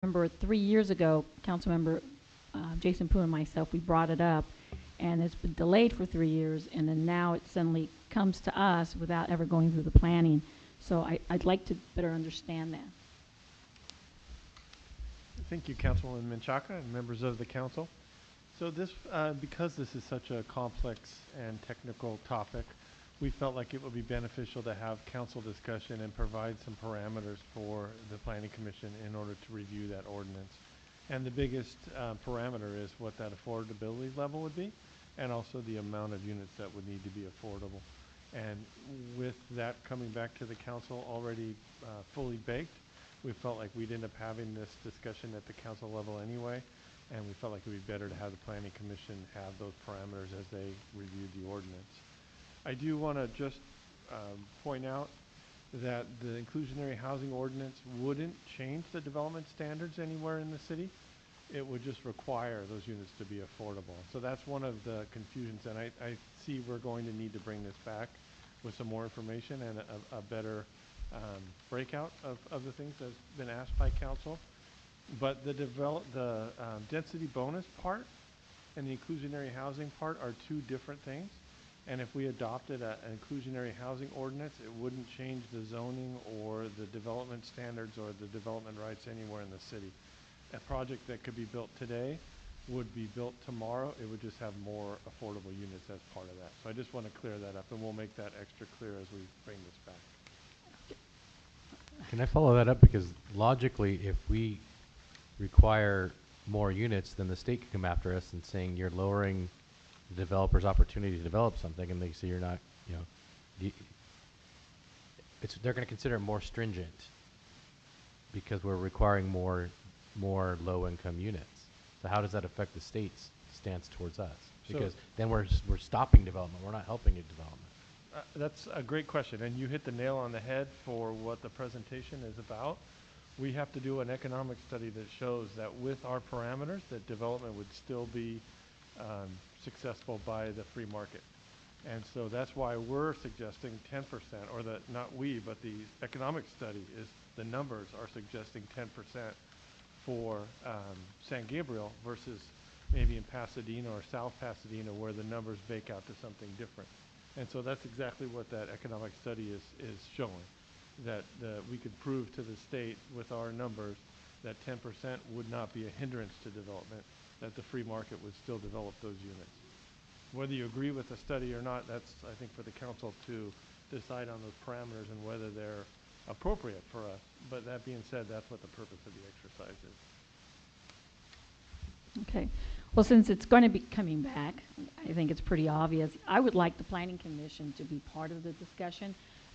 remember 3 years ago, Councilmember Jason Poon and myself, we brought it up, and it's been delayed for 3 years, and then now it suddenly comes to us without ever going through the planning. So I'd like to better understand that. Thank you, Councilwoman Menchaca and members of the council. So this, because this is such a complex and technical topic, we felt like it would be beneficial to have council discussion and provide some parameters for the Planning Commission in order to review that ordinance. And the biggest parameter is what that affordability level would be, and also the amount of units that would need to be affordable. And with that coming back to the council already fully baked, we felt like we'd end up having this discussion at the council level anyway, and we felt like it would be better to have the Planning Commission have those parameters as they reviewed the ordinance. I do want to just point out that the inclusionary housing ordinance wouldn't change the development standards anywhere in the city. It would just require those units to be affordable. So that's one of the confusions, and I see we're going to need to bring this back with some more information and a better breakout of the things that's been asked by council. But the density bonus part and the inclusionary housing part are two different things. And if we adopted an inclusionary housing ordinance, it wouldn't change the zoning or the development standards or the development rights anywhere in the city. A project that could be built today would be built tomorrow. It would just have more affordable units as part of that. So I just want to clear that up, and we'll make that extra clear as we bring this back. Can I follow that up? Because logically, if we require more units, then the state could come after us and saying you're lowering the developer's opportunity to develop something, and they say you're not, they're going to consider it more stringent because we're requiring more low-income units. So how does that affect the state's stance towards us? Because then we're stopping development. We're not helping in development. That's a great question, and you hit the nail on the head for what the presentation is about. We have to do an economic study that shows that with our parameters, that development would still be successful by the free market. And so that's why we're suggesting 10%, or not we, but the economic study the numbers are suggesting 10% for San Gabriel versus maybe in Pasadena or South Pasadena, where the numbers bake out to something different. And so that's exactly what that economic study is showing, that we could prove to the state with our numbers that 10% would not be a hindrance to development, that the free market would still develop those units. Whether you agree with the study or not, that's, I think, for the council to decide on those parameters and whether they're appropriate for us. But that being said, that's what the purpose of the exercise is. Okay. Well, since it's going to be coming back, I think it's pretty obvious. I would like the Planning Commission to be part of the discussion.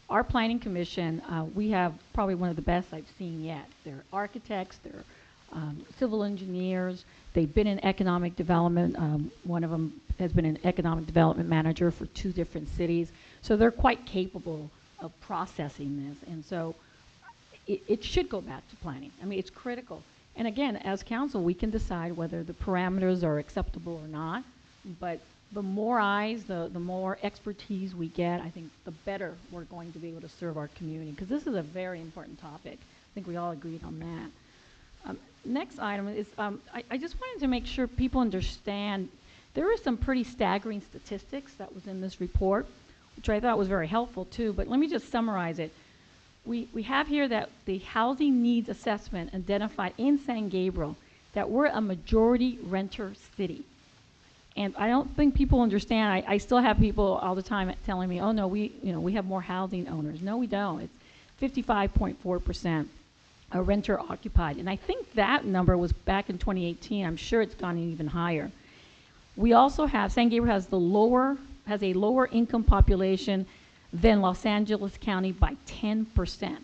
Our Planning Commission, we have probably one of the best I've seen yet. They're architects, they're civil engineers, they've been in economic development. One of them has been an economic development manager for 2 different cities. So they're quite capable of processing this. And so it should go back to planning. I mean, it's critical. And again, as council, we can decide whether the parameters are acceptable or not. But the more eyes, the more expertise we get, I think the better we're going to be able to serve our community. Because this is a very important topic. I think we all agreed on that. Next item is, I just wanted to make sure people understand there are some pretty staggering statistics that was in this report, which I thought was very helpful too, but let me just summarize it. We have here that the housing needs assessment identified in San Gabriel that we're a majority renter city. And I don't think people understand. I still have people all the time telling me, oh no, we have more housing owners. No, we don't. It's 55.4%. A renter occupied, and I think that number was back in 2018. I'm sure it's gone even higher. We also have San Gabriel has a lower income population than Los Angeles County by 10%.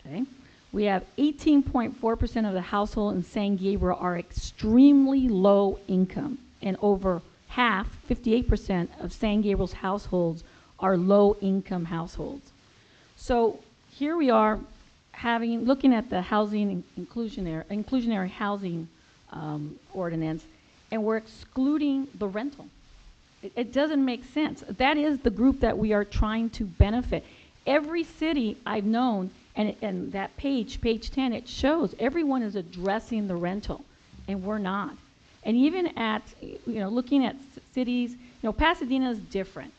Okay, we have 18.4% of the household in San Gabriel are extremely low income, and over half, 58% of San Gabriel's households are low income households. So here we are, looking at the housing inclusionary housing ordinance, and we're excluding the rental. It doesn't make sense. That is the group that we are trying to benefit. Every city I've known And that page 10, it shows everyone is addressing the rental, and we're not. And even at, looking at cities, Pasadena is different.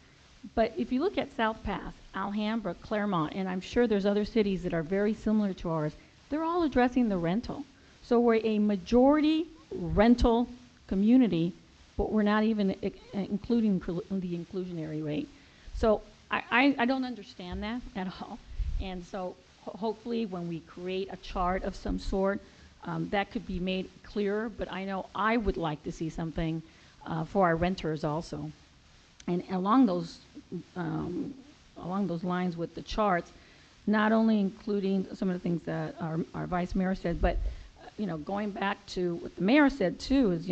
But if you look at South Pass, Alhambra, Claremont, and I'm sure there's other cities that are very similar to ours, they're all addressing the rental. So we're a majority rental community, but we're not even including the inclusionary rate. So I don't understand that at all. And so hopefully when we create a chart of some sort, that could be made clearer. But I know I would like to see something for our renters also. And along those lines with the charts, not only including some of the things that our vice mayor said, but going back to what the mayor said too, is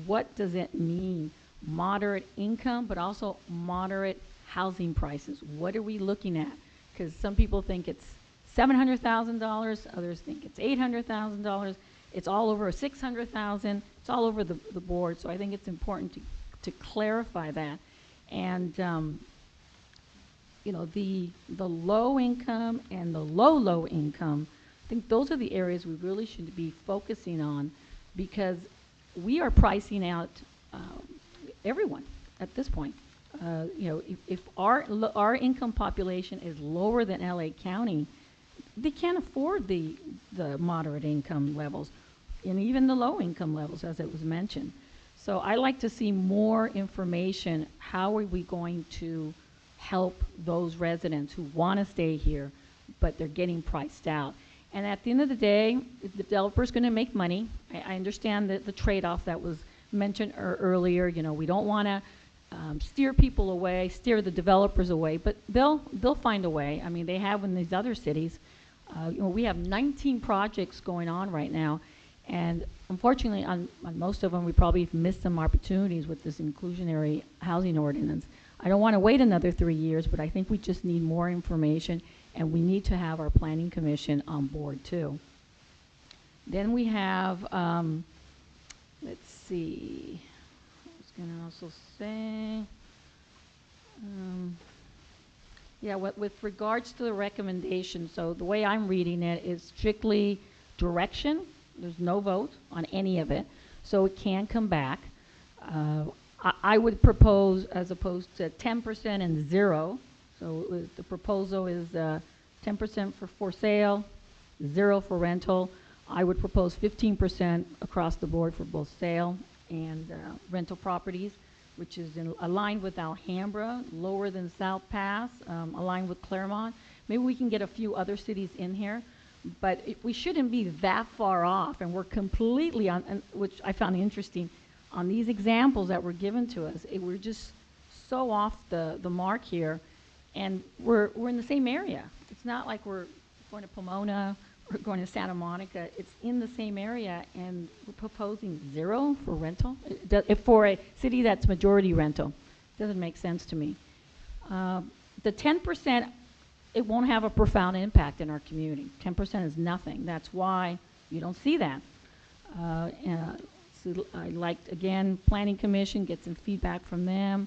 what does it mean, moderate income, but also moderate housing prices? What are we looking at? Because some people think it's $700,000, others think it's $800,000. It's all over $600,000. It's all over the board. So I think it's important to clarify that. And the low income and the low income, I think those are the areas we really should be focusing on, because we are pricing out everyone at this point. If our income population is lower than LA County, they can't afford the moderate income levels and even the low income levels, as it was mentioned. So I like to see more information. How are we going to help those residents who want to stay here, but they're getting priced out? And at the end of the day, the developer's going to make money. I understand the trade-off that was mentioned earlier. We don't want to steer people away, steer the developers away, but they'll find a way. I mean, they have in these other cities. We have 19 projects going on right now, and unfortunately, on most of them, we probably missed some opportunities with this inclusionary housing ordinance. I don't want to wait another 3 years, but I think we just need more information, and we need to have our planning commission on board too. Then we have, let's see, I was going to also say, with regards to the recommendation, so the way I'm reading it is strictly direction. There's no vote on any of it, so it can come back. I would propose, as opposed to 10% and 0, so the proposal is 10% for sale, 0 for rental. I would propose 15% across the board for both sale and rental properties, which is aligned with Alhambra, lower than South Pass, aligned with Claremont. Maybe we can get a few other cities in here, but we shouldn't be that far off, and we're completely on, which I found interesting, on these examples that were given to us. We're just so off the mark here, and we're in the same area. It's not like we're going to Pomona or going to Santa Monica. It's in the same area, and we're proposing 0 for rental. For a city that's majority rental, doesn't make sense to me. The 10%, it won't have a profound impact in our community. 10% is nothing. That's why you don't see that. So I liked, again, Planning Commission, get some feedback from them,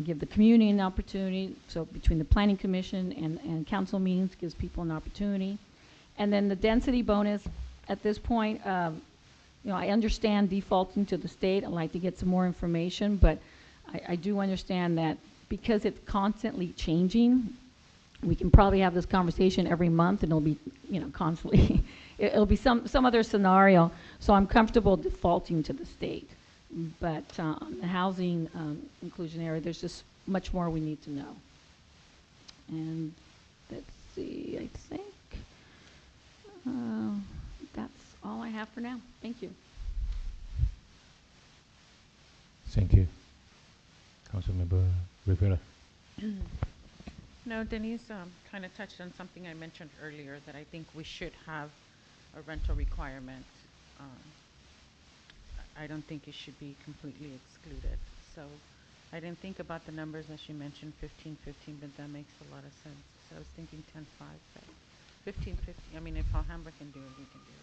give the community an opportunity. So between the Planning Commission and council meetings gives people an opportunity. And then the density bonus, at this point, I understand defaulting to the state. I'd like to get some more information, but I do understand that because it's constantly changing, we can probably have this conversation every month, and it'll be, constantly, it'll be some other scenario. So I'm comfortable defaulting to the state. But the housing inclusionary, there's just much more we need to know. And let's see, I think that's all I have for now. Thank you. Thank you. Councilmember Rivera. No, Denise kind of touched on something I mentioned earlier, that I think we should have a rental requirement. I don't think it should be completely excluded. So I didn't think about the numbers as you mentioned, 15, but that makes a lot of sense. So I was thinking 10, 5, but 15, 50. I mean, if Alhambra can do it, we can do it.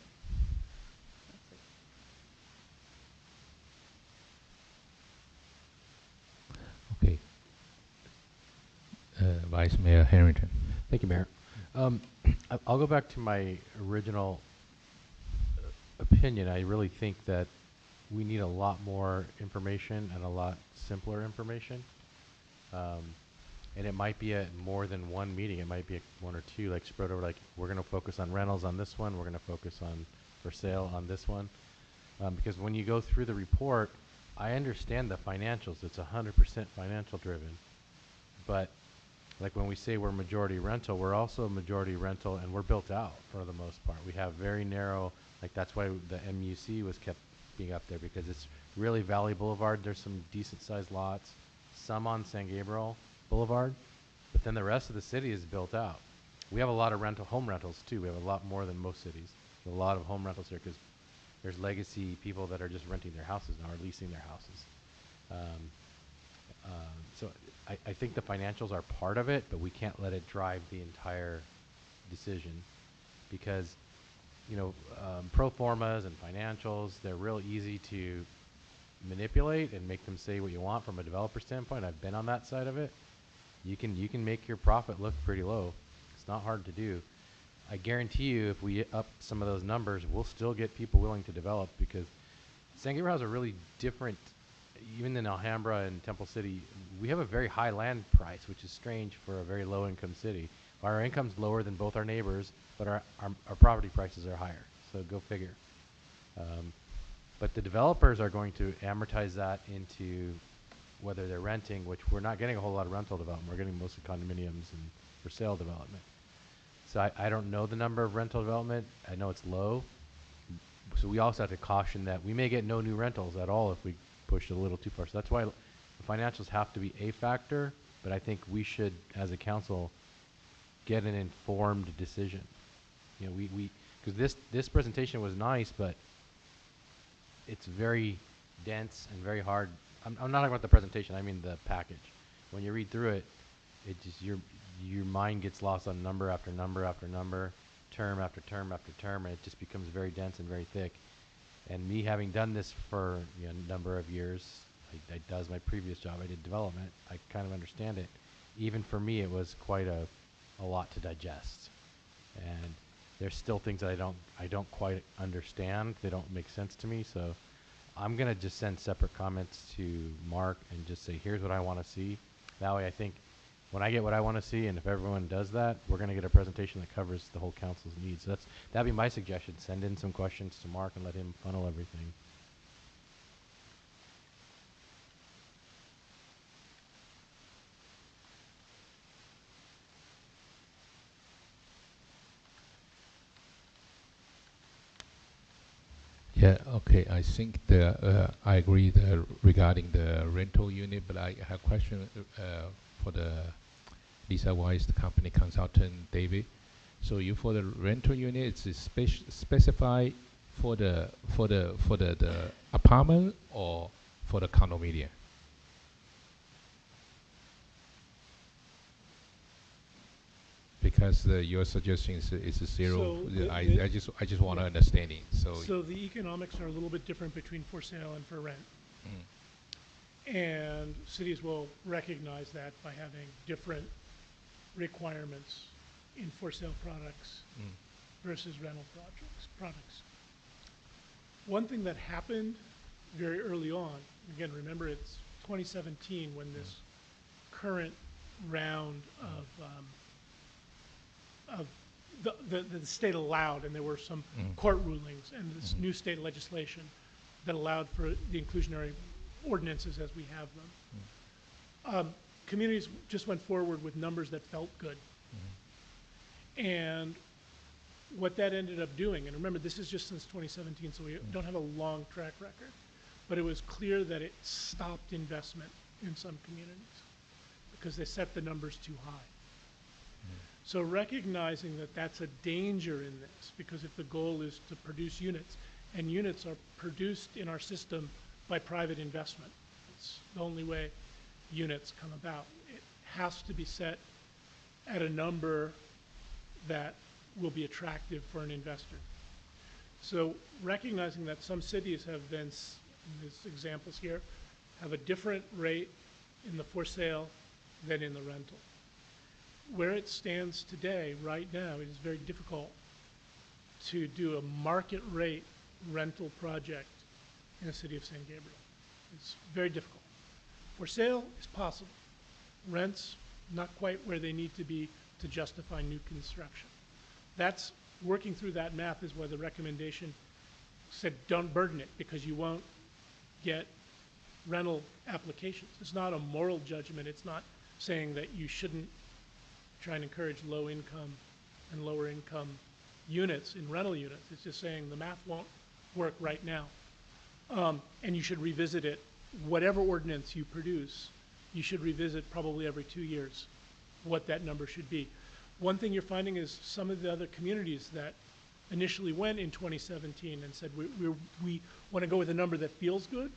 That's it. Okay. Vice Mayor Harrington. Thank you, Mayor. I'll go back to my original opinion. I really think that we need a lot more information and a lot simpler information. And it might be at more than one meeting. It might be at one or two, like spread over, like we're going to focus on rentals on this one. We're going to focus on for sale on this one. Because when you go through the report, I understand the financials. It's 100% financial driven. But like when we say we're majority rental, we're also majority rental and we're built out for the most part. We have very narrow, like that's why the MUC was kept being up there, because it's really Valley Boulevard. There's some decent sized lots, some on San Gabriel Boulevard, but then the rest of the city is built out. We have a lot of home rentals too. We have a lot more than most cities. There's a lot of home rentals here because there's legacy people that are just renting their houses now or leasing their houses. So I think the financials are part of it, but we can't let it drive the entire decision because, you know, pro formas and financials, they're real easy to manipulate and make them say what you want from a developer standpoint. I've been on that side of it. You can make your profit look pretty low. It's not hard to do. I guarantee you if we up some of those numbers, we'll still get people willing to develop because San Gabriel has a really different, even in Alhambra and Temple City, we have a very high land price, which is strange for a very low income city. Our income's lower than both our neighbors, but our property prices are higher. So go figure. But the developers are going to amortize that into whether they're renting, which we're not getting a whole lot of rental development. We're getting mostly condominiums and for sale development. So I don't know the number of rental development. I know it's low. So we also have to caution that we may get no new rentals at all if we push it a little too far. So that's why the financials have to be a factor, but I think we should, as a council, get an informed decision. You know, because this presentation was nice, but it's very dense and very hard. I'm not talking about the presentation. I mean the package. When you read through it, it just your mind gets lost on number after number after number, term after term after term, and it just becomes very dense and very thick. And me having done this for a number of years, that was my previous job. I did development. I kind of understand it. Even for me, it was quite a lot to digest. And there's still things that I don't quite understand. They don't make sense to me. So I'm gonna just send separate comments to Mark and just say, here's what I want to see. That way, I think when I get what I want to see, and if everyone does that, we're gonna get a presentation that covers the whole council's needs. So that'd be my suggestion. Send in some questions to Mark and let him funnel everything. Yeah, okay. I think I agree regarding the rental unit, but I have a question for the Lisa Weiss, the company consultant, David. So you for the rental unit, it's specified for the apartment or for the condominium? Because your suggestion is a zero. So I just want to understanding. So the economics are a little bit different between for sale and for rent. And cities will recognize that by having different requirements in for sale products versus rental products. One thing that happened very early on, again, remember it's 2017 when this current round of the state allowed, and there were some court rulings and this new state legislation that allowed for the inclusionary ordinances as we have them. Communities just went forward with numbers that felt good. And what that ended up doing, and remember this is just since 2017, so we don't have a long track record, but it was clear that it stopped investment in some communities because they set the numbers too high. So recognizing that that's a danger in this, because if the goal is to produce units, and units are produced in our system by private investment, it's the only way units come about. It has to be set at a number that will be attractive for an investor. So recognizing that some cities have been, these examples here, have a different rate in the for sale than in the rental. where it stands today, right now, it is very difficult to do a market rate rental project in the city of San Gabriel. It's very difficult. For sale is possible. Rents, not quite where they need to be to justify new construction. That's, working through that math is why the recommendation said don't burden it, because you won't get rental applications. It's not a moral judgment. It's not saying that you shouldn't try and encourage low income and lower income units in rental units. It's just saying the math won't work right now. And you should revisit it. Whatever ordinance you produce, you should revisit probably every 2 years what that number should be. One thing you're finding is some of the other communities that initially went in 2017 and said we want to go with a number that feels good,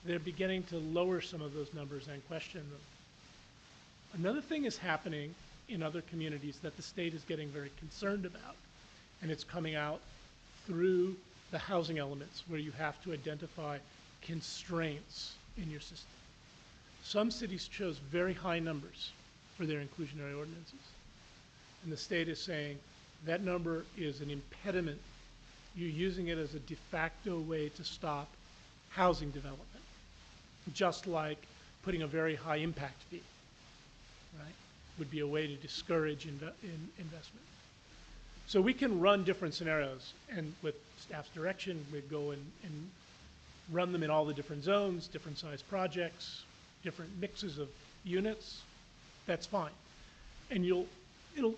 they're beginning to lower some of those numbers and question them. Another thing is happening in other communities that the state is getting very concerned about, and it's coming out through the housing elements where you have to identify constraints in your system. Some cities chose very high numbers for their inclusionary ordinances, and the state is saying that number is an impediment. You're using it as a de facto way to stop housing development, just like putting a very high impact fee, right, would be a way to discourage investment. So we can run different scenarios, and with staff's direction, we'd go and run them in all the different zones, different size projects, different mixes of units. That's fine. And it'll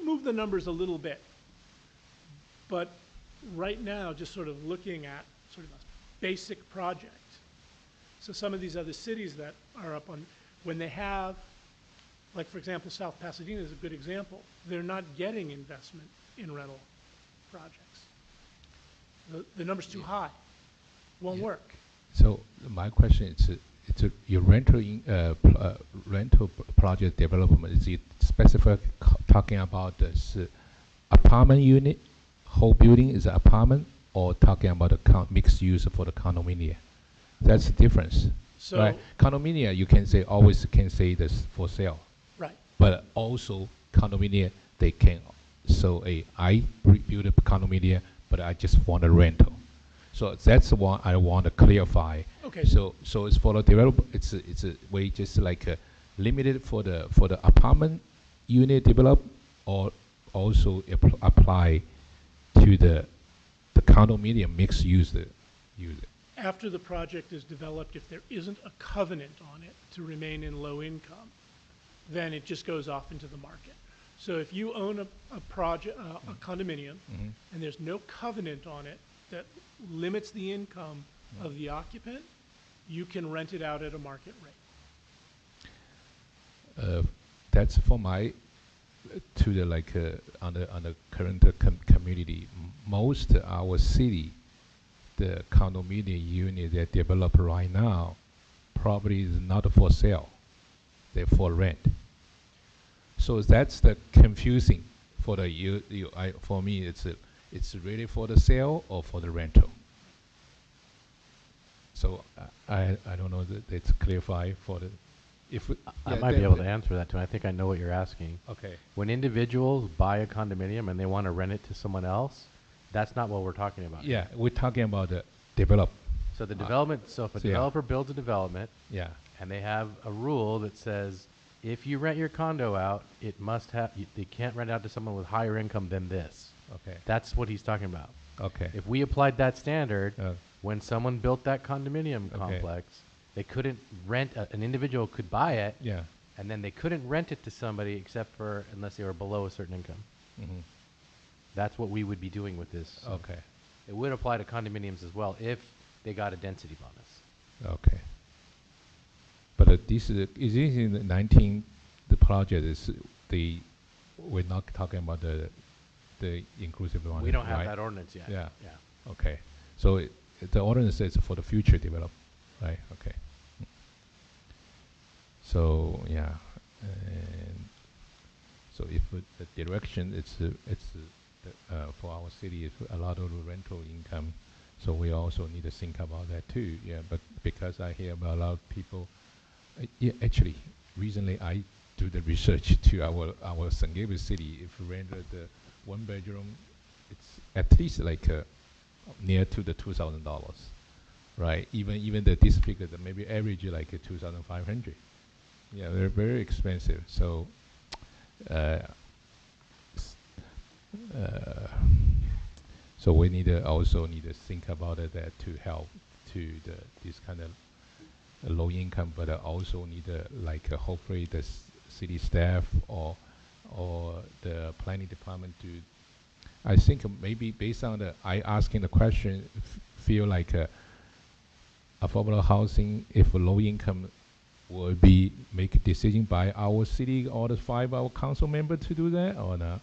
move the numbers a little bit. But right now, just sort of looking at sort of a basic project. So some of these other cities that are up on, when they have, like for example, South Pasadena is a good example. They're not getting investment in rental projects. The number's too high. Won't work. So my question is, your rental project development, is it specific talking about this apartment unit, whole building is an apartment, or talking about a mixed use for the condominium? That's the difference. So, right? Condominium, you can say, always can say this for sale. right. But also condominium, they can, so I build a condominium, but I just want a rental. So that's the one I want to clarify. Okay. So it's for the developer. It's a way just like limited for the apartment unit develop, or also apply to the condominium mixed use user. After the project is developed, if there isn't a covenant on it to remain in low income, then it just goes off into the market. So if you own a project, a condominium, and there's no covenant on it that limits the income of the occupant, you can rent it out at a market rate. That's for my to the like on the current community. Most our city, the condominium unit that develop right now, probably is not for sale. They're for rent. So that's the confusing for the for me. It's really for the sale or for the rental. So I don't know that it's clarified for the. I might be able to answer that too. I think I know what you're asking. Okay. When individuals buy a condominium and they want to rent it to someone else, that's not what we're talking about. Yeah, we're talking about the develop. So the development. So if a developer builds a development, Yeah. and they have a rule that says if you rent your condo out, it must have they can't rent out to someone with higher income than this. Okay. That's what he's talking about. Okay. If we applied that standard, Uh, when someone built that condominium Okay. complex, they couldn't rent, an individual could buy it, yeah. and then they couldn't rent it to somebody except for unless they were below a certain income. Mm-hmm. That's what we would be doing with this. So Okay. it would apply to condominiums as well if they got a density bonus. Okay. But this is in the 19. The project is we're not talking about the inclusive one. We don't have right? that ordinance yet. Yeah. Yeah. Okay. So the ordinance is for the future develop, right? Okay. So yeah, and so if the direction it's for our city is a lot of rental income, so we also need to think about that too. Yeah, but because I hear about a lot of people, yeah, actually recently I do the research to our San Gabriel city. If we rent the 1 bedroom, it's at least like near to the $2,000, right? Even this figure, that maybe average like 2,500. Yeah, they're very expensive. So, so we also need to think about that to help to this kind of low income, but also need hopefully the city staff or the planning department to. I think maybe based on I asking the question, feel like affordable housing, if low income will be make a decision by our city or the 5 our council member to do that or not?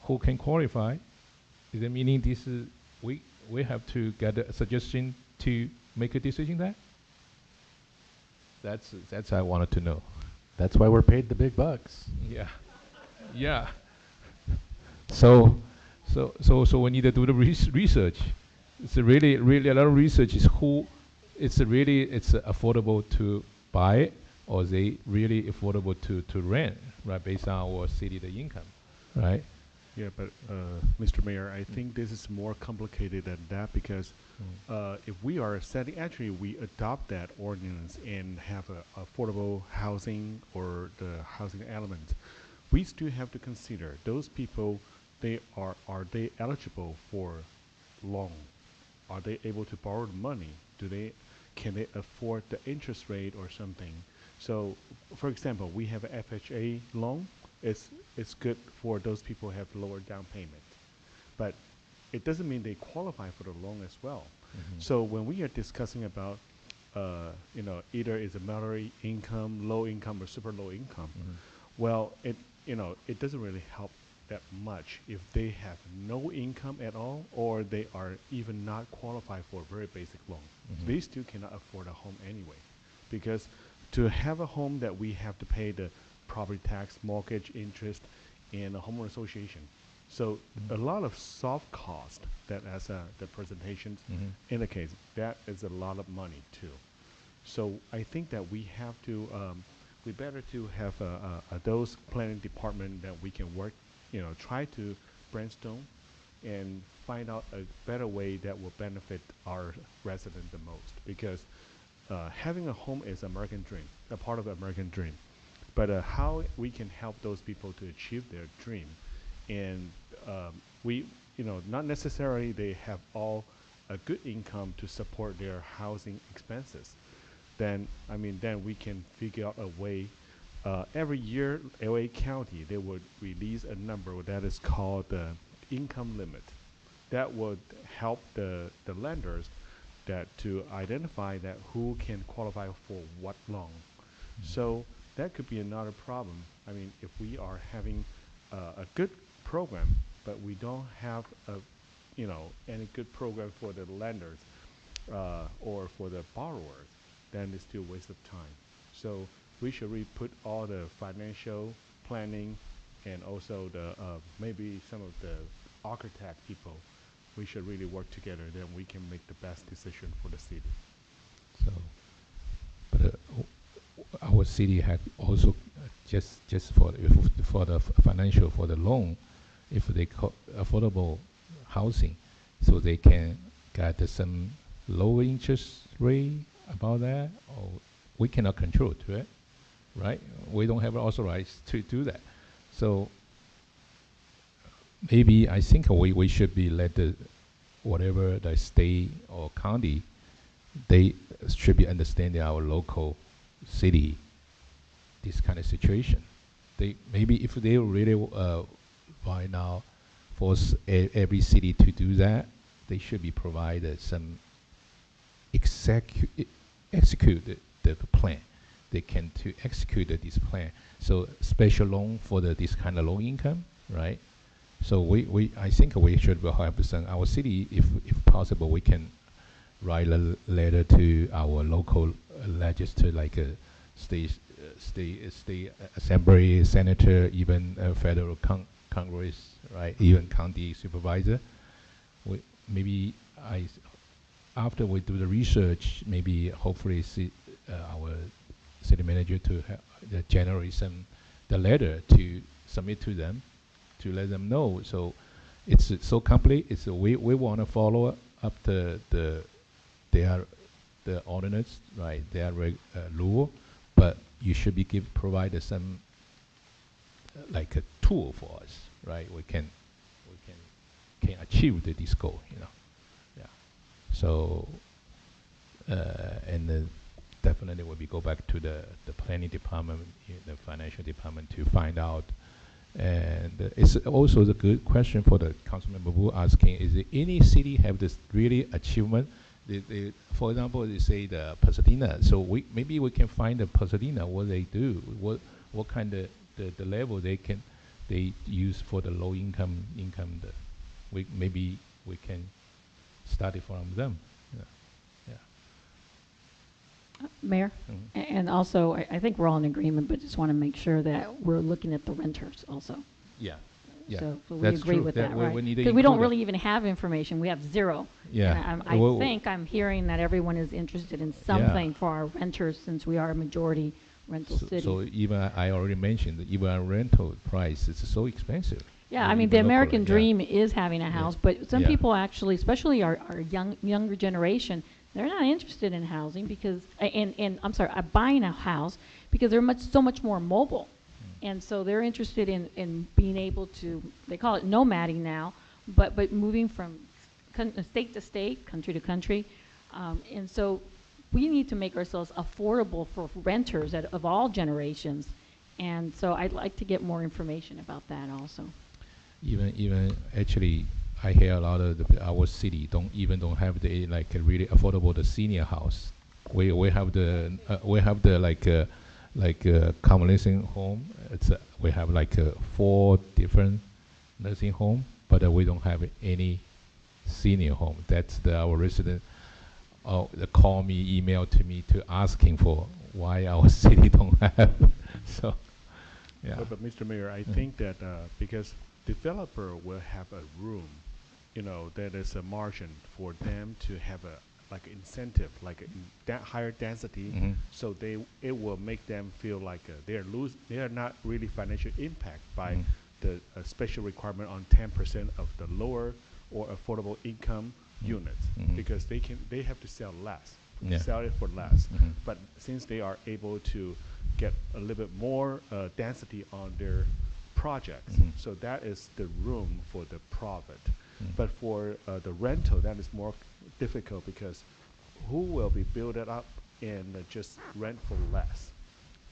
Who can qualify? Is it meaning this is we have to get a suggestion to make a decision there? That's I wanted to know. That's why we're paid the big bucks. Yeah, yeah. So we need to do the research. It's really a lot of research. Is who? It's affordable to buy, or they really affordable to rent, right? Based on our city the income, right? Yeah, but Mr. Mayor, I think this is more complicated than that because if we are setting, actually we adopt that ordinance and have a affordable housing or the housing element, we still have to consider those people. Are they eligible for loan? Are they able to borrow the money? Can they afford the interest rate or something? So, for example, we have a FHA loan. It's good for those people who have lower down payment, but it doesn't mean they qualify for the loan as well. So when we are discussing about, either is a moderate income, low income, or super low income, well, it doesn't really help that much if they have no income at all or they are even not qualified for a very basic loan. They still cannot afford a home anyway, because to have a home that we have to pay the property tax, mortgage, interest, and a homeowner association. So a lot of soft cost that as the presentations indicates, that is a lot of money too. So I think that we have to, we better to have those planning department that we can work, try to brainstorm and find out a better way that will benefit our resident the most. Because having a home is American dream, a part of the American dream. But how we can help those people to achieve their dream, and we, not necessarily they have all a good income to support their housing expenses. Then we can figure out a way. Every year, LA County, they would release a number that is called the income limit. That would help the lenders to identify that who can qualify for what loan. So that could be another problem. If we are having a good program, but we don't have any good program for the lenders or for the borrowers, then it's still a waste of time. So we should really put all the financial planning and also the maybe some of the architect people. We should really work together. Then we can make the best decision for the city. So, but our city had also just for the financial for the loan, if they affordable housing, so they can get some low interest rate about that, or we cannot control it, right? We don't have authorized to do that. So maybe I think we should be let whatever the state or county, they should be understanding our local city this kind of situation. They maybe if they really right now force every city to do that, they should be provided some execute the plan. They can to execute this plan. So special loan for this kind of low income, right? So I think we should have some our city, if possible, we can write a letter to our local legislature, like a state assembly, senator, even federal Congress, right? Even county supervisor. Maybe after we do the research, maybe hopefully our city manager to generate the letter to submit to them, to let them know. So it's so complete. We want to follow up the ordinance, right? Their rule, but you should be provided some like a tool for us, right? We can achieve this goal, Yeah. So and then definitely when we go back to the planning department, the financial department to find out. And it's also the good question for the council member who asking: is there any city have this really achievement? For example, they say the Pasadena. So maybe we can find the Pasadena what they do, what kind of the level they use for the low income. Maybe we can study from them. Mayor? And also, I think we're all in agreement, but just want to make sure that we're looking at the renters also. Yeah. So we That's agree true. with That that, we right? need to Because we don't include really even have information. We have zero. Yeah. And I think I'm hearing that everyone is interested in something for our renters, since we are a majority rental city. So even I already mentioned, even our rental price is so expensive. Yeah, I mean, the American dream is having a house, but some Yeah. people actually, especially our younger generation, they're not interested in housing because, buying a house, because they're so much more mobile. And so they're interested in being able to, they call it nomading now, but moving from state to state, country to country. And so we need to make ourselves affordable for renters of all generations. And so I'd like to get more information about that also. Even actually, I hear a lot of our city don't have the like a really affordable the senior house. We have the convalescent home. We have like 4 different nursing home, but we don't have any senior home. That's our resident. They call me, email to me to asking for why our city don't have. So, yeah. But Mr. Mayor, I think that because developer will have a room, that is a margin for them to have like incentive, like higher density, so it will make them feel like they are not really financial impact by the special requirement on 10% of the lower or affordable income units, because they have to sell less, sell it for less. But since they are able to get a little bit more density on their projects, so that is the room for the profit. But for the rental, that is more difficult, because who will be built up and just rent for less?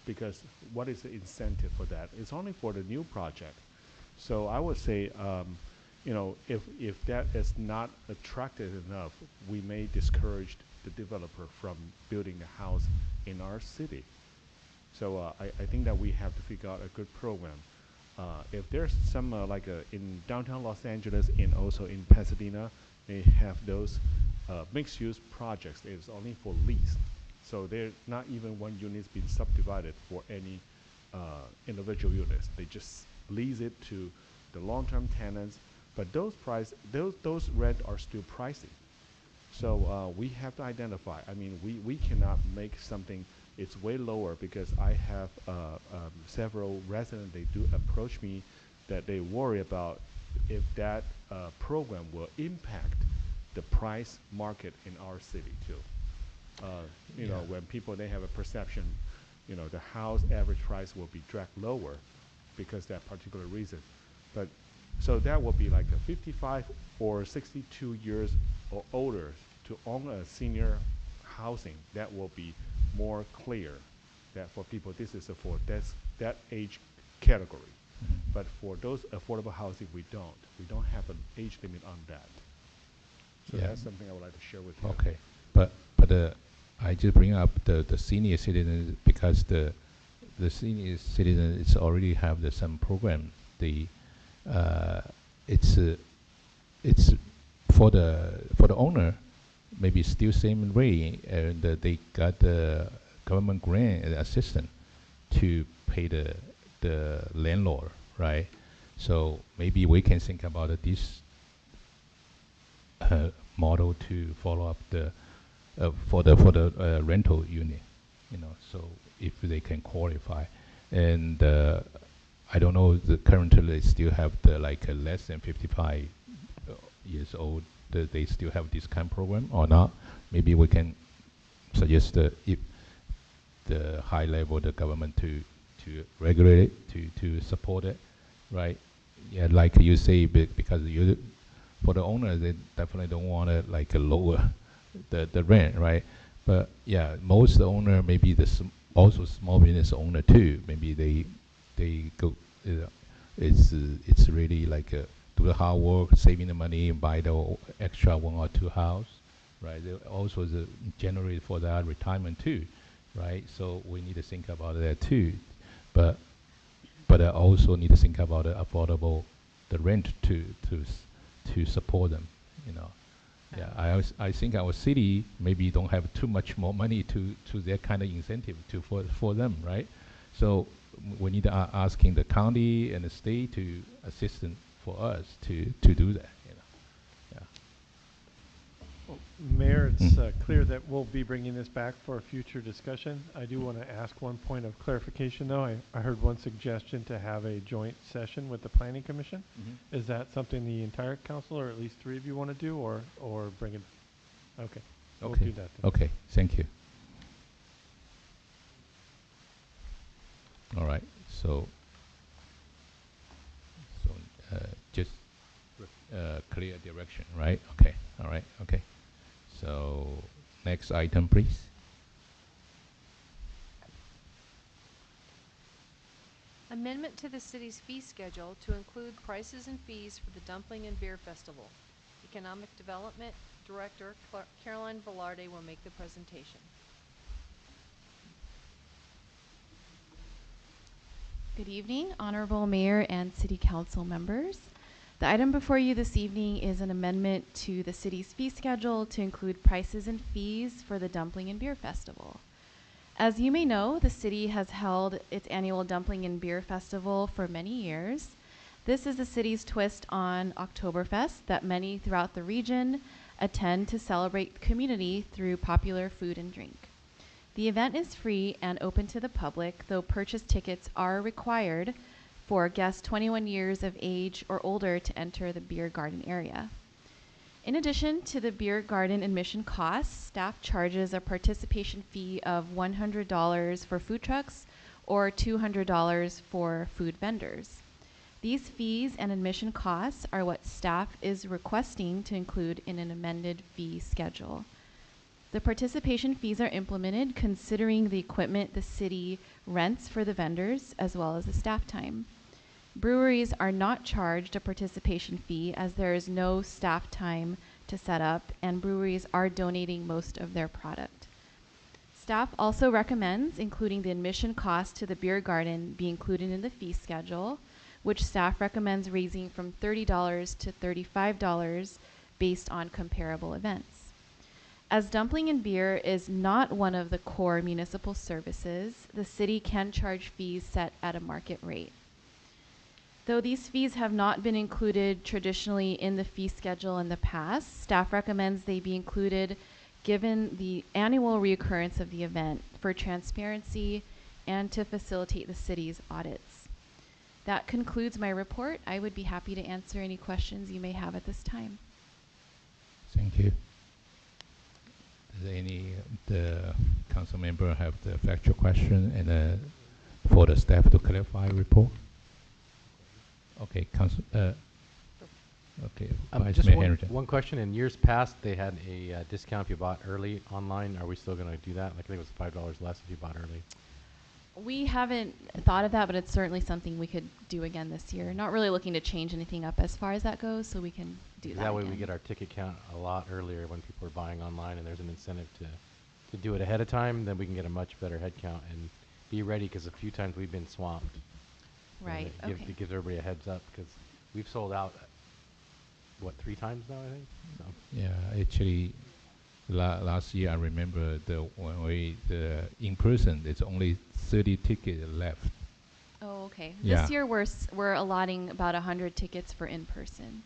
Because what is the incentive for that? It's only for the new project. So I would say, if that is not attractive enough, we may discourage the developer from building a house in our city. So I think that we have to figure out a good program. If there's some in downtown Los Angeles and also in Pasadena, they have those mixed-use projects. It's only for lease, so they're not even one unit's been subdivided for any individual units. They just lease it to the long-term tenants. But those rent are still pricey. So we have to identify. I mean, we cannot make something. It's way lower, because I have several residents, they do approach me that they worry about if that program will impact the price market in our city too. When people, they have a perception, the house average price will be dragged lower because that particular reason. But so that will be like a 55 or 62 years or older to own a senior housing. That will be more clear that for people, this is for that age category. But for those affordable housing, we don't have an age limit on that. So that's something I would like to share with you. Okay, but I just bring up the senior citizen, because the senior citizen is already have some program. It's for the owner, maybe still same rate, and they got the government grant assistance to pay the landlord, right? So maybe we can think about this model to follow up for the rental unit. so if they can qualify. And I don't know, currently they still have the less than 55 years old, they still have this kind of program or not. Maybe we can suggest if the high level, the government to regulate it, to support it, right? Yeah, like you say, because for the owner, they definitely don't want to lower the rent, right? But yeah, most owner, maybe also small business owner too, maybe they go, it's really do the hard work, saving the money, and buy the extra 1 or 2 house, right? They also generate for that retirement too, right? So we need to think about that too, but I also need to think about the affordable, the rent to support them, Yeah, I think our city maybe don't have too much more money to that kind of incentive for them, right? So we need to asking the county and the state to assist for us to do that, Yeah. Well, Mayor, it's clear that we'll be bringing this back for a future discussion. I do want to ask one point of clarification, though. I heard one suggestion to have a joint session with the Planning Commission. Is that something the entire council, or at least 3 of you, want to do, or bring it? Okay, we'll do that then. Okay, thank you. All right, so just clear direction, right? Okay, all right, okay. So next item, please. Amendment to the city's fee schedule to include prices and fees for the Dumpling and Beer Festival. Economic Development Director Caroline Velarde will make the presentation. Good evening, Honorable Mayor and City Council members. The item before you this evening is an amendment to the city's fee schedule to include prices and fees for the Dumpling and Beer Festival. As you may know, the city has held its annual Dumpling and Beer Festival for many years. This is the city's twist on Oktoberfest that many throughout the region attend to celebrate the community through popular food and drink. The event is free and open to the public, though purchase tickets are required for guests 21 years of age or older to enter the beer garden area. In addition to the beer garden admission costs, staff charges a participation fee of $100 for food trucks or $200 for food vendors. These fees and admission costs are what staff is requesting to include in an amended fee schedule. The participation fees are implemented considering the equipment the city rents for the vendors as well as the staff time. Breweries are not charged a participation fee as there is no staff time to set up, and breweries are donating most of their product. Staff also recommends including the admission cost to the beer garden be included in the fee schedule, which staff recommends raising from $30 to $35 based on comparable events. As Dumpling and Beer is not one of the core municipal services, the city can charge fees set at a market rate. Though these fees have not been included traditionally in the fee schedule in the past, staff recommends they be included given the annual reoccurrence of the event for transparency and to facilitate the city's audits. That concludes my report. I would be happy to answer any questions you may have at this time. Thank you. Does the council member have the factual question and for the staff to clarify report? Okay, council. Okay, Vice just Mayor Henderson. one question. In years past, they had a discount if you bought early online. Are we still going to do that? Like, I think it was $5 less if you bought early. We haven't thought of that, but it's certainly something we could do again this year. Not really looking to change anything up as far as that goes, so we can do that. That way again. we get our ticket count a lot earlier when people are buying online, and there's an incentive to do it ahead of time. Then we can get a much better head count and be ready, because a few times we've been swamped. Right. It gives everybody a heads up, because we've sold out, 3 times now, I think? So. Yeah, actually, last year I remember when the in person, there's only 30 tickets left. Oh, okay. Yeah. This year we're allotting about 100 tickets for in person,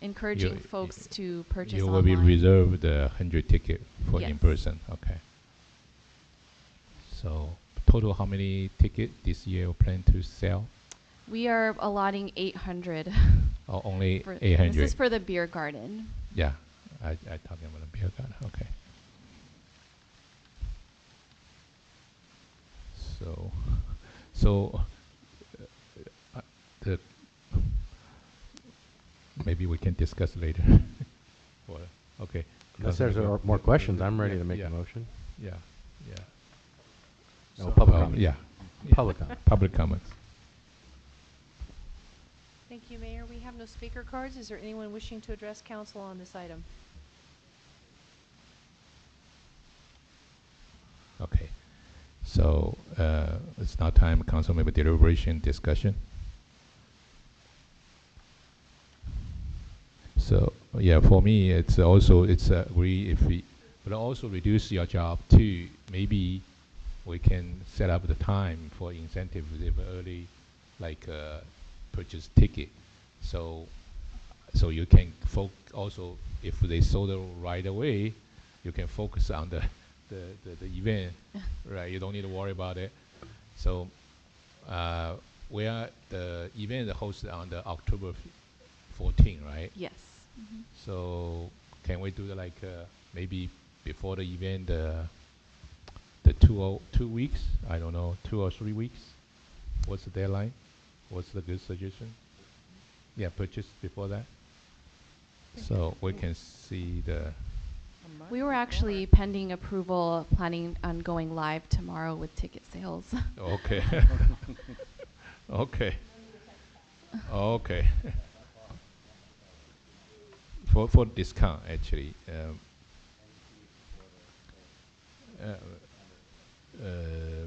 encouraging folks to purchase You online. will be reserved 100 tickets for Yes. in person. Okay. So total how many tickets this year you plan to sell? We are allotting 800. Or only for- 800? This is for the beer garden. Yeah, I talking about the beer garden. Okay. So the maybe we can discuss later. Or, okay. Unless there's Councilmember- more questions, I'm ready yeah, to make yeah, a motion. Yeah, yeah. No public Um, comment. yeah. Public comment. Public comments. Thank you, Mayor. We have no speaker cards. Is there anyone wishing to address council on this item? Okay. So it's now time council member deliberation discussion. So yeah, for me it's also agree if we but also reduce your job too. Maybe we can set up the time for incentive if early like purchase ticket. So you can also if they sold it right away, you can focus on the event, right? You don't need to worry about it. So the event is hosted on the October 14, right? Yes. Mm-hmm. So can we do like maybe before the event the 2 weeks? I don't know, 2 or 3 weeks. What's the deadline? What's the good suggestion? Yeah, purchase before that. So we can see the. We were actually pending approval, planning on going live tomorrow with ticket sales. Okay. Okay. Okay. For discount actually.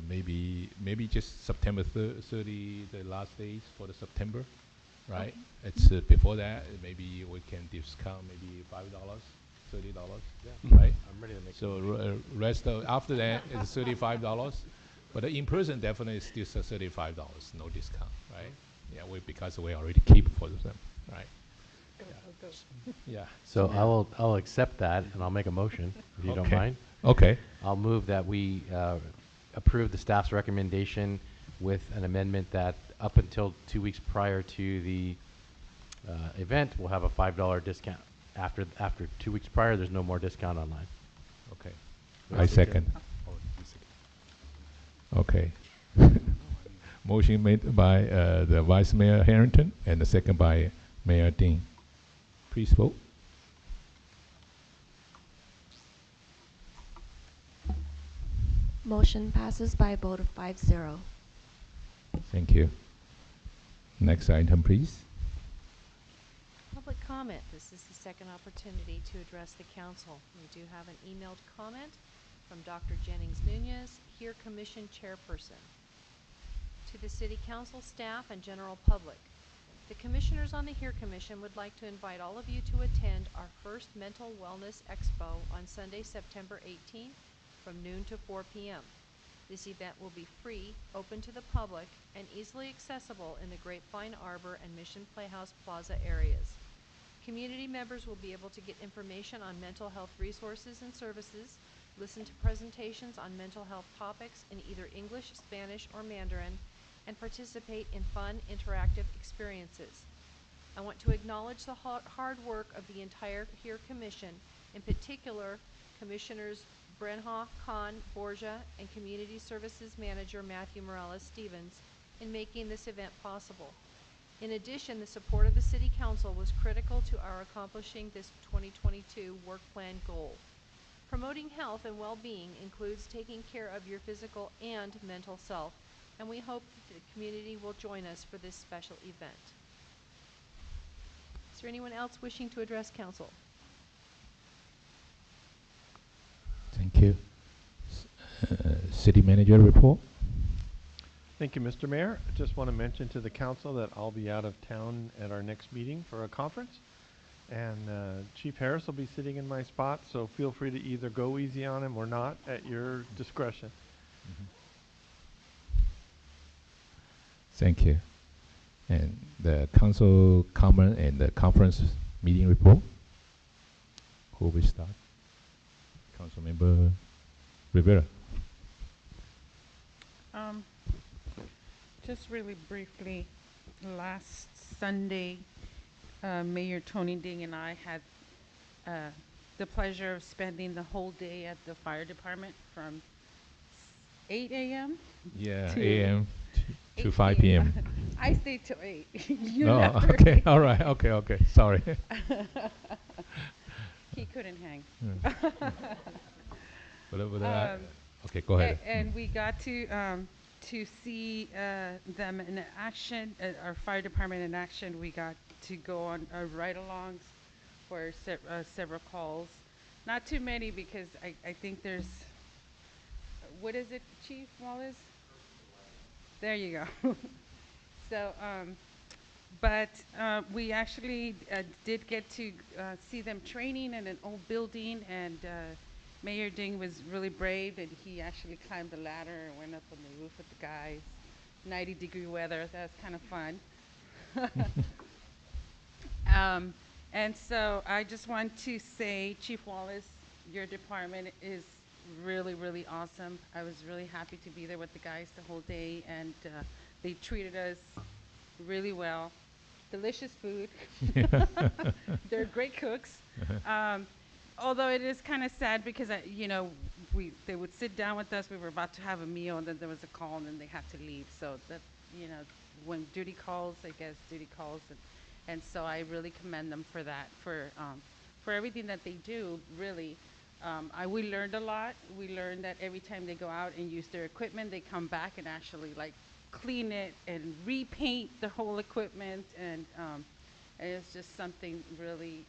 Maybe just September 30 the last days for the September, right? Okay. It's before that maybe we can discount maybe $5, $30, Yeah. right? I'm ready to make a So motion. rest of after that is $35, but in person definitely still $35, no discount, right? Yeah, because we already keep for them, right? Yeah. So I'll accept that and I'll make a motion, if you don't Okay. mind. Okay. I'll move that we approve the staff's recommendation with an amendment that up until 2 weeks prior to the event, we'll have a $5 discount. After 2 weeks prior, there's no more discount online. Okay. Do I a second. Okay. Motion made by the Vice Mayor Harrington and the second by Mayor Dean. Please vote. Motion passes by a vote of 5-0. Thank you. Next item, please. Public comment. This is the second opportunity to address the council. We do have an emailed comment from Dr. Jennings Nunez, HERE Commission Chairperson. To the City Council staff and general public, the commissioners on the HERE Commission would like to invite all of you to attend our first Mental Wellness Expo on Sunday, September 18th from noon to 4 p.m. This event will be free, open to the public, and easily accessible in the Grapevine Arbor and Mission Playhouse Plaza areas. Community members will be able to get information on mental health resources and services, listen to presentations on mental health topics in either English, Spanish, or Mandarin, and participate in fun, interactive experiences. I want to acknowledge the hard work of the entire HERE Commission, in particular Commissioners Brenhoff, Khan, Borgia, and Community Services Manager Matthew Morales-Stevens in making this event possible. In addition, the support of the City Council was critical to our accomplishing this 2022 work plan goal. Promoting health and well-being includes taking care of your physical and mental self, and we hope that the community will join us for this special event. Is there anyone else wishing to address council? Thank you. City Manager report. Thank you, Mr. Mayor. I just want to mention to the council that I'll be out of town at our next meeting for a conference. And Chief Harris will be sitting in my spot, so feel free to either go easy on him or not at your discretion. Thank you. And the council comment and the conference meeting report. Who will start? Councilmember Rivera. Just really briefly, last Sunday, Mayor Tony Ding and I had the pleasure of spending the whole day at the fire department from 8 a.m. Yeah, to a.m. to 8 5 p.m. I stayed till 8. You No, left okay, early. all right, okay, sorry. He couldn't hang. Okay, go ahead. And we got to see them in action, our fire department in action. We got to go on ride-alongs for several calls. Not too many because I think there's, what is it, Chief Wallace? There you go. So, but we actually did get to see them training in an old building, and Mayor Ding was really brave, and he actually climbed the ladder and went up on the roof with the guys. 90-degree weather, that was kind of fun. And so I just want to say, Chief Wallace, your department is really, really awesome. I was really happy to be there with the guys the whole day, and they treated us really well. Delicious food. They're great cooks. Although it is kind of sad because, they would sit down with us. We were about to have a meal, and then there was a call, and then they had to leave. So that, when duty calls, I guess duty calls, and so I really commend them for that, for everything that they do. Really, we learned a lot. We learned that every time they go out and use their equipment, they come back and actually clean it and repaint the whole equipment, and it's just something really,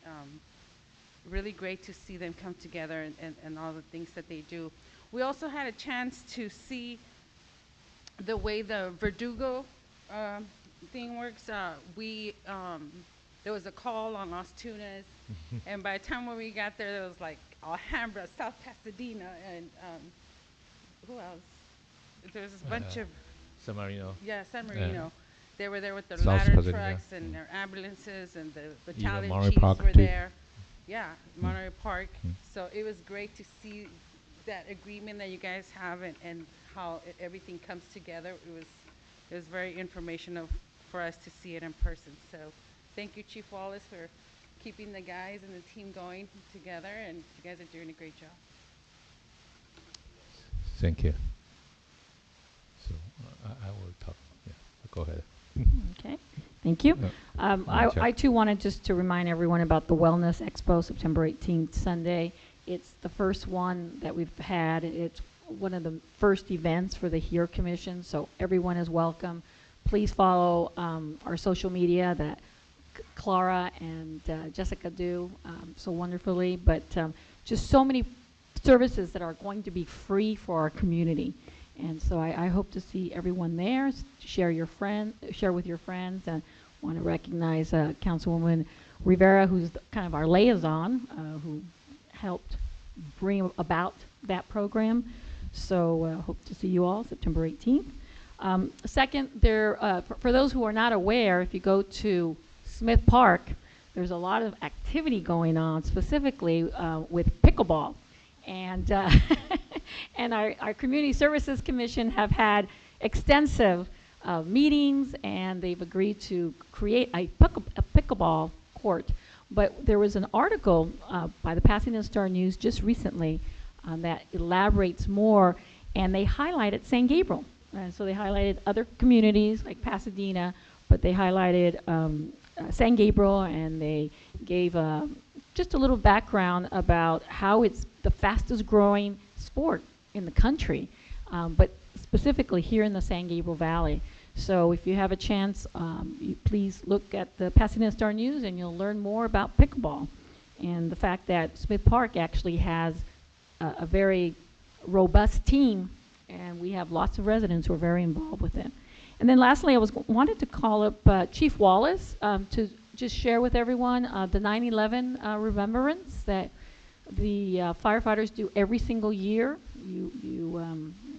really great to see them come together and all the things that they do. We also had a chance to see the way the Verdugo thing works. There was a call on Las Tunas, and by the time when we got there was Alhambra, South Pasadena, and who else? There was this bunch of San Marino. Yeah, San Marino. They were there with their South ladder Pasadena. trucks and their ambulances, and the Even battalion Monterey chiefs Park were too. there. Yeah, Monterey Park. So it was great to see that agreement that you guys have, and how everything comes together. It was very informational for us to see it in person. So thank you, Chief Wallace, for keeping the guys and the team going together, and you guys are doing a great job. Thank you. So I will talk. Yeah, go ahead. Okay, thank you. Check. I too wanted just to remind everyone about the Wellness Expo, September 18th, Sunday. It's the first one that we've had. It's one of the first events for the HERE Commission, so everyone is welcome. Please follow our social media that Clara and Jessica do so wonderfully, but just so many services that are going to be free for our community. And so I hope to see everyone there. Share with your friends, and want to recognize Councilwoman Rivera, who's kind of our liaison, who helped bring about that program. So hope to see you all September 18th. Second, for those who are not aware, if you go to Smith Park, there's a lot of activity going on, specifically with pickleball. And and our Community Services Commission have had extensive meetings, and they've agreed to create a pickleball court. But there was an article by the Pasadena Star-News just recently that elaborates more, and they highlighted San Gabriel. And so they highlighted other communities like Pasadena, but they highlighted San Gabriel, and they gave just a little background about how it's the fastest growing sport in the country, but specifically here in the San Gabriel Valley. So if you have a chance, you please look at the Pasadena Star-News, and you'll learn more about pickleball and the fact that Smith Park actually has a very robust team, and we have lots of residents who are very involved with it. And then lastly, I wanted to call up Chief Wallace to just share with everyone the 9/11 remembrance that the firefighters do every single year.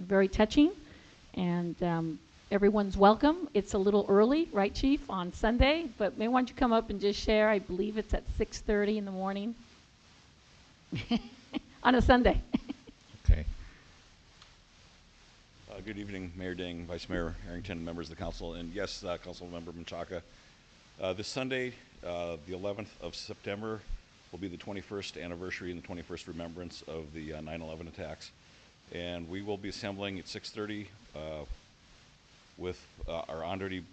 Very touching, and everyone's welcome. It's a little early, right, Chief, on Sunday, but maybe why don't you come up and just share? I believe it's at 6:30 in the morning on a Sunday. Okay. Good evening, Mayor Ding, Vice Mayor Harrington, members of the council, and yes, Council Member Menchaca. This Sunday, the 11th of September, will be the 21st anniversary and the 21st remembrance of the 9/11 attacks. And we will be assembling at 6:30 with our on-duty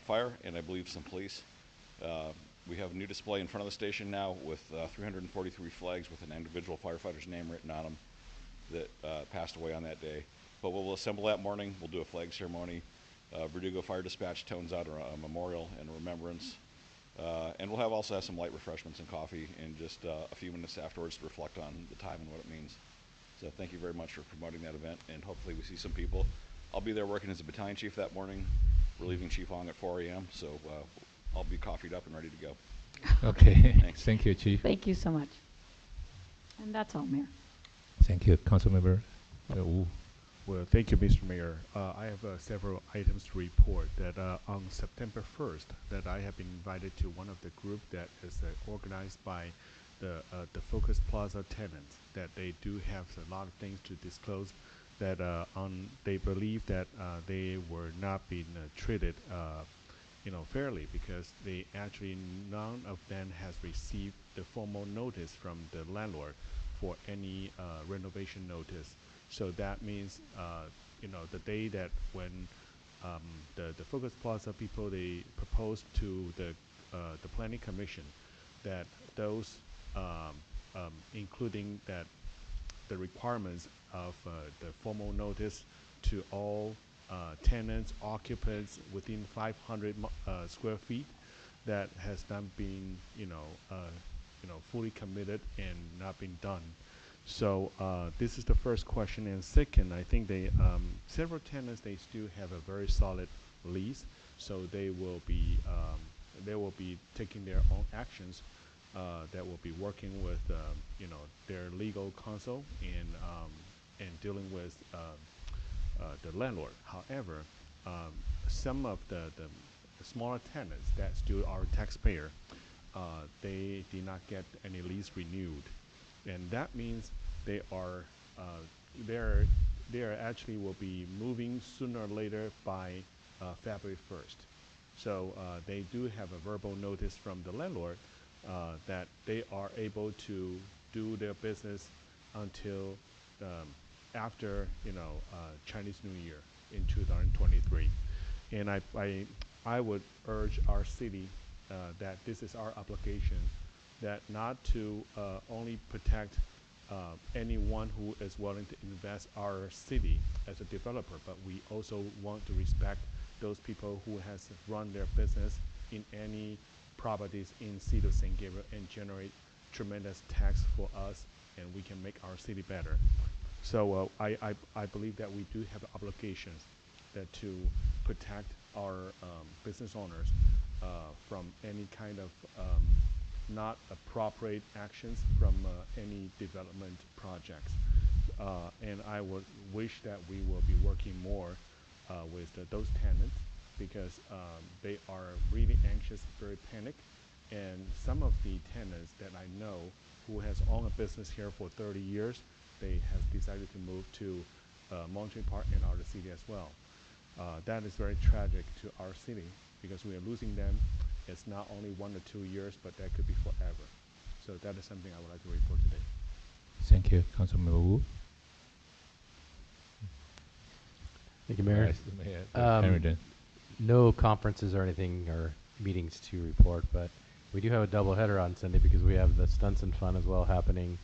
fire and I believe some police. We have a new display in front of the station now with 343 flags with an individual firefighter's name written on them that passed away on that day. But we'll assemble that morning. We'll do a flag ceremony. Verdugo Fire Dispatch tones out a memorial and a remembrance. And we'll also have some light refreshments and coffee and just a few minutes afterwards to reflect on the time and what it means. So thank you very much for promoting that event, and hopefully we see some people. I'll be there working as a battalion chief that morning, relieving Chief Hong at 4 a.m., so I'll be coffeeed up and ready to go. Okay. Thanks. Thank you, Chief. Thank you so much. And that's all, Mayor. Thank you, Councilmember Wu. Well, thank you, Mr. Mayor. I have several items to report that on September 1st that I have been invited to one of the group that is organized by the Focus Plaza tenants, that they do have a lot of things to disclose, that they believe that they were not being treated fairly, because they actually, none of them has received the formal notice from the landlord for any renovation notice. So that means, the day that when the Focus Plaza people, they proposed to the Planning Commission that those, including that the requirements of the formal notice to all tenants, occupants within 500 square feet, that has not been, fully committed and not been done. So this is the first question. And second, I think they several tenants, they still have a very solid lease, so they will be taking their own actions. That will be working with their legal counsel and dealing with the landlord. However, some of the smaller tenants that still are taxpayer, they did not get any lease renewed. And that means they are actually will be moving sooner or later by February 1st. So they do have a verbal notice from the landlord that they are able to do their business until after Chinese New Year in 2023. And I would urge our city that this is our obligation, that not to only protect anyone who is willing to invest our city as a developer, but we also want to respect those people who has run their business in any properties in City of St. Gabriel and generate tremendous tax for us, and we can make our city better. So I believe that we do have obligations that to protect our business owners from any kind of not appropriate actions from any development projects. And I would wish that we will be working more with those tenants, because they are really anxious, very panicked. And some of the tenants that I know who has owned a business here for 30 years, they have decided to move to Monterey Park and our city as well. That is very tragic to our city, because we are losing them. It's not only 1 or 2 years, but that could be forever. So that is something I would like to report today. Thank you, Councilmember Wu. Thank you, Mayor. Harrington. No conferences or anything or meetings to report, but we do have a double header on Sunday because we have the Stunts and Fun as well happening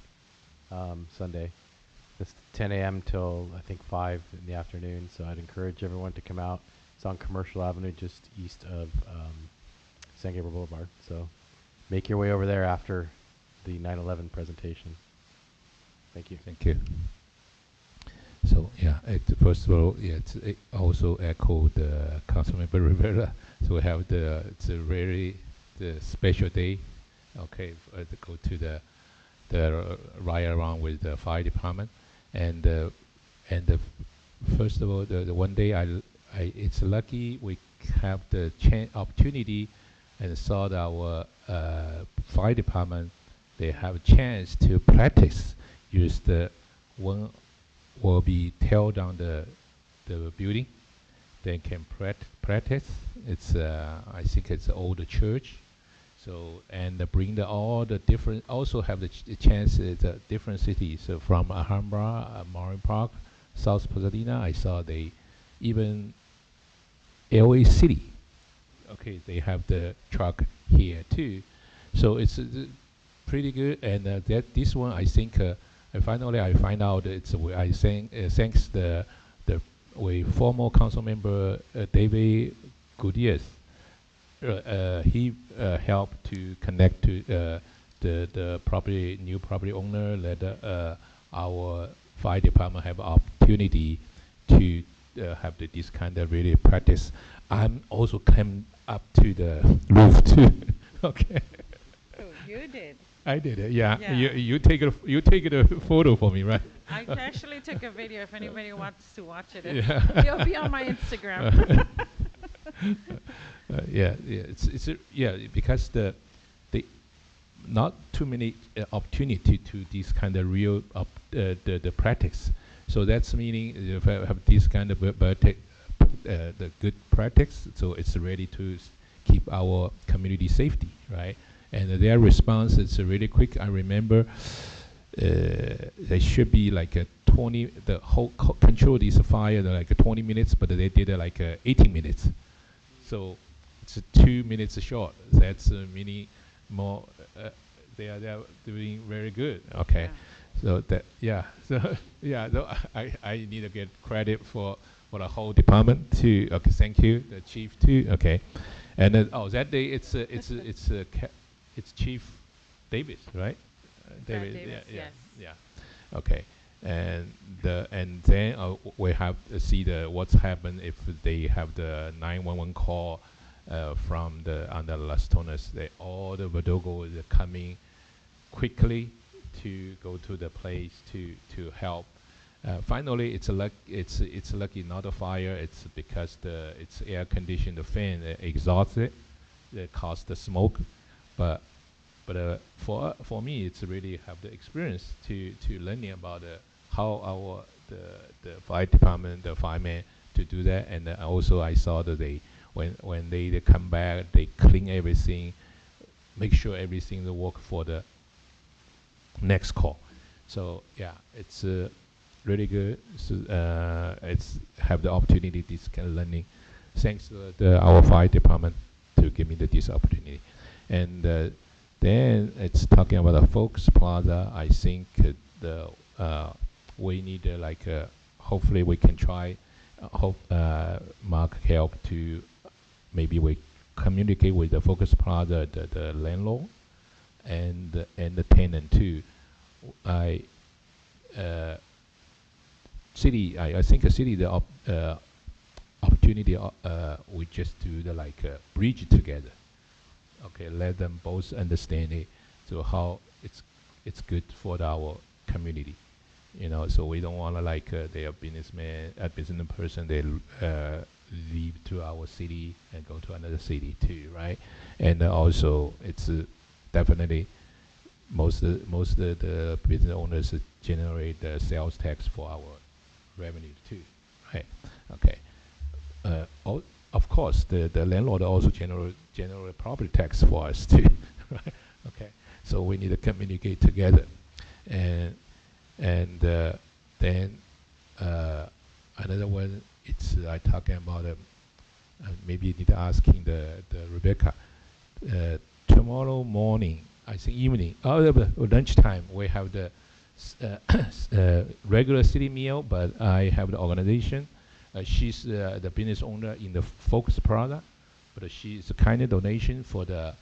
Sunday. It's 10 a.m. till I think 5 in the afternoon, so I'd encourage everyone to come out. It's on Commercial Avenue, just east of San Gabriel Boulevard. So make your way over there after the 9/11 presentation. Thank you. Thank you. So first of all, it also echoed Councilmember Rivera. So we have the special day, okay, to go to the ride around with the fire department, and first of all, the one day it's lucky we have the opportunity and saw that our fire department, they have a chance to practice use the one will be tear down the the building. They can practice. It's I think it's an older church. So and bring all the different. Also have the chance the different cities from Alhambra, Marine Park, South Pasadena. I saw they even LA City. Okay, they have the truck here too. So it's pretty good. And that this one I think finally I find out it's I think thanks the former council member David Gutierrez. He helped to connect to the property new property owner. Let our fire department have opportunity to have this kind of really practice. I'm also came up to the roof too. Okay. Oh, you did. I did it. Yeah. Yeah. You take a photo for me, right? I actually took a video if anybody wants to watch it. Yeah. It'll be on my Instagram. Yeah. Yeah, because the not too many opportunity to this kind of real the practice. So that's meaning if I have this kind of the good practice, so it's ready to keep our community safety, right? And their response is really quick. I remember they should be like a 20. The whole control this fire like 20 minutes, but they did like 18 minutes. So it's 2 minutes short. That's meaning more. They are doing very good. Okay. Yeah. So that so yeah, so I need to get credit for the whole department too. Okay, thank you, the chief too. Okay, and then that day it's Chief Davis, right? Davis, yeah, yes. yeah. Okay, and then we have to see what's happened if they have the 911 call from under Las Tonas. All the Verdugo is coming quickly to go to the place to help. Finally, it's lucky not a fire. It's because it's air conditioned the fan exhausted that caused the smoke. But for me, it's really have the experience to learning about how our the fire department, the firemen to do that. And also I saw that when they come back, they clean everything, make sure everything will work for the next call. So yeah, it's really good. So it's have the opportunity this kind of learning. Thanks to our fire department to give me this opportunity. And then it's talking about the Focus Plaza. I think we need hopefully we can try. Mark help to maybe we communicate with the Focus Plaza, the landlord, and the tenant too. I think the city the opportunity we just do the bridge together. Okay, let them both understand it. So how it's good for our community, So we don't want to they are businessman, a business person. They leave to our city and go to another city too, right? And also it's definitely most of the business owners generate the sales tax for our revenue too, right? Okay. Of course, the landlord also generate property tax for us too, right? Okay. So we need to communicate together, and then another one. It's I talking about maybe you need to asking the Rebecca tomorrow morning. I think evening, lunchtime, we have the regular city meal, but I have the organization. She's the business owner in the Focus Plaza, but she's a kind of donation for the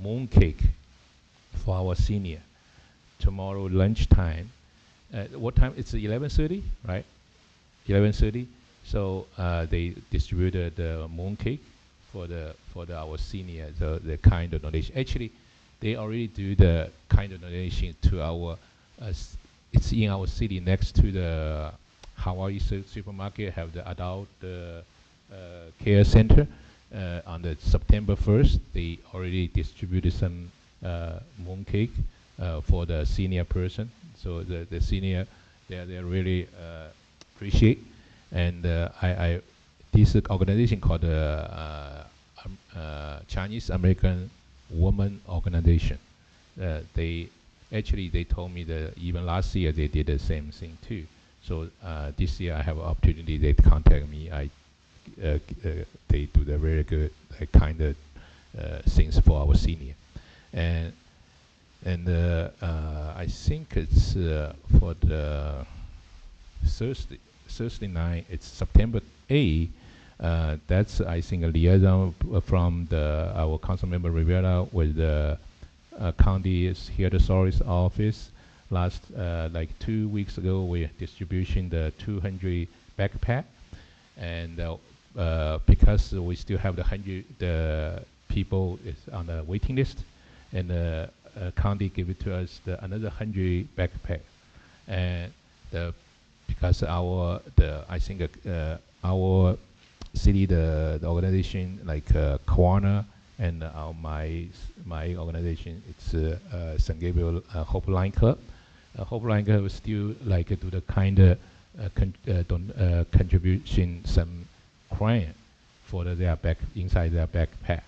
moon cake for our senior. Tomorrow lunchtime. What time? It's 11:30, right? 11:30. So they distributed the moon cake for our senior, the kind of donation. Actually, they already do the kind of donation to our. It's in our city next to the Hawaii supermarket. Have the adult care center. On the September 1st, they already distributed some moon cake for the senior person. So the senior, they really appreciate. And this organization called Chinese American Women Organization. They told me that even last year they did the same thing too. So this year I have an opportunity. They contact me. They do the very good kind of things for our senior, and I think it's for the Thursday night. It's September 8th. That's I think a liaison from our council member Rivera with the county health authority's office. Last like 2 weeks ago, we distribution the 200 backpack, and because we still have the people is on the waiting list, and the county give it to us another 100 backpack, and because our city the organization like Kwana and my organization, it's St. Gabriel Hope Line Club. Hope Line Club still like do the kind of contribution some coin for their inside their backpack.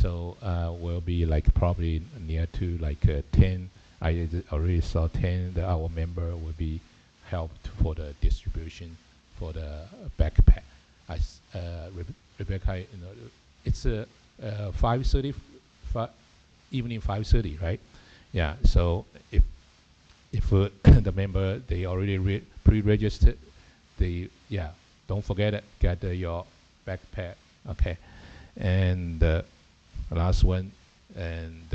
So we'll be like probably near to like 10. I already saw 10. Our member will be helped for the distribution for the backpack. Rebecca, it's 5:30, evening 5:30, right? Yeah. So if the member they already pre-registered, don't forget it. Get your backpack, okay? And last one, and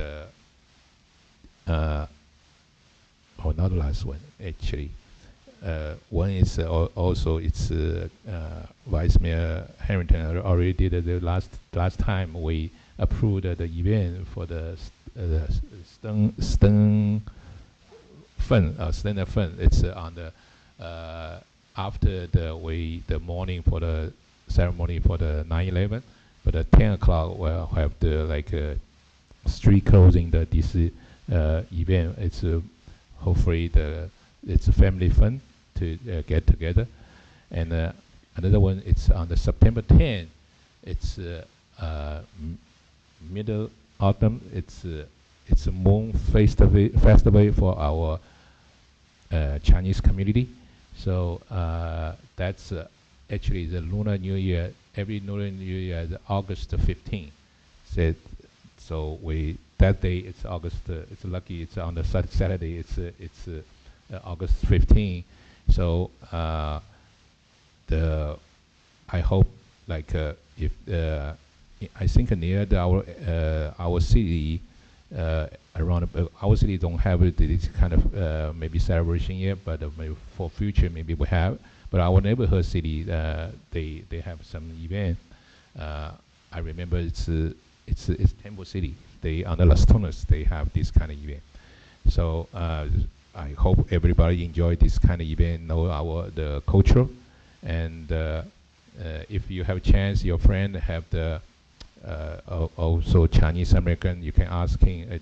not the last one actually. One is also it's Vice Mayor Harrington already did it the last time we approved the event for the Stern Fund. It's on the after the morning for the ceremony for the 9/11, but at 10 o'clock we'll have the street closing this event. It's hopefully it's a family fun to get together. And another one, it's on the September 10th. It's middle autumn. It's a moon festival for our Chinese community. So that's actually the Lunar New Year. Every Lunar New Year is August 15th. So that day it's August. It's lucky. It's on the Saturday. It's August 15th. So I hope if I think near our city around our city don't have this kind of maybe celebration yet, but maybe for future maybe we have. But our neighborhood city they have some event. I remember it's Temple City. They on the Las Tunas they have this kind of event. So I hope everybody enjoy this kind of event, know the culture, and if you have a chance, your friend have also Chinese American, you can ask him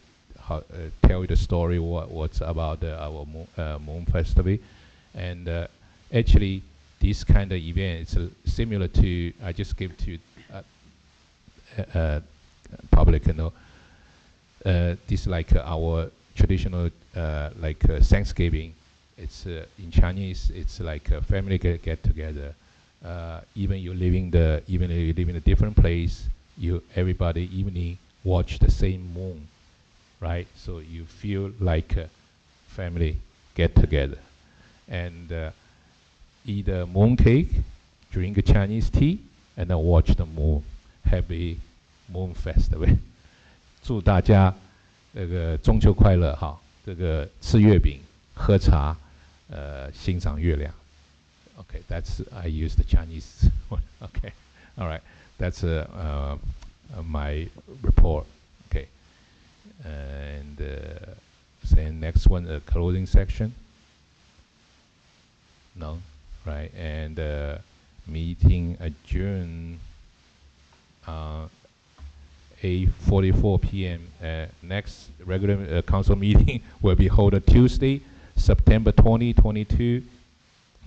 tell you the story what's about our Moon Festival, and actually this kind of event is similar to I just give to public, this like our traditional Thanksgiving. It's in Chinese. It's like a family get together. Even you live in a different place, everybody evening watch the same moon, right? So you feel like a family get together, and eat a moon cake, drink a Chinese tea, and then watch the moon. Happy Moon Festival. 祝大家中秋快乐哈！吃月饼、喝茶，欣赏月亮。Okay, that's I use the Chinese one. Okay, all right, that's my report. Okay, and then next one, closing section. No, right, and meeting adjourned. 8:44 p.m. Next regular council meeting will be held Tuesday, September 2022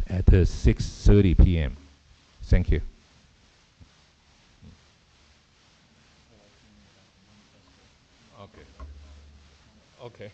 at 6:30 p.m. Thank you. Okay. Okay.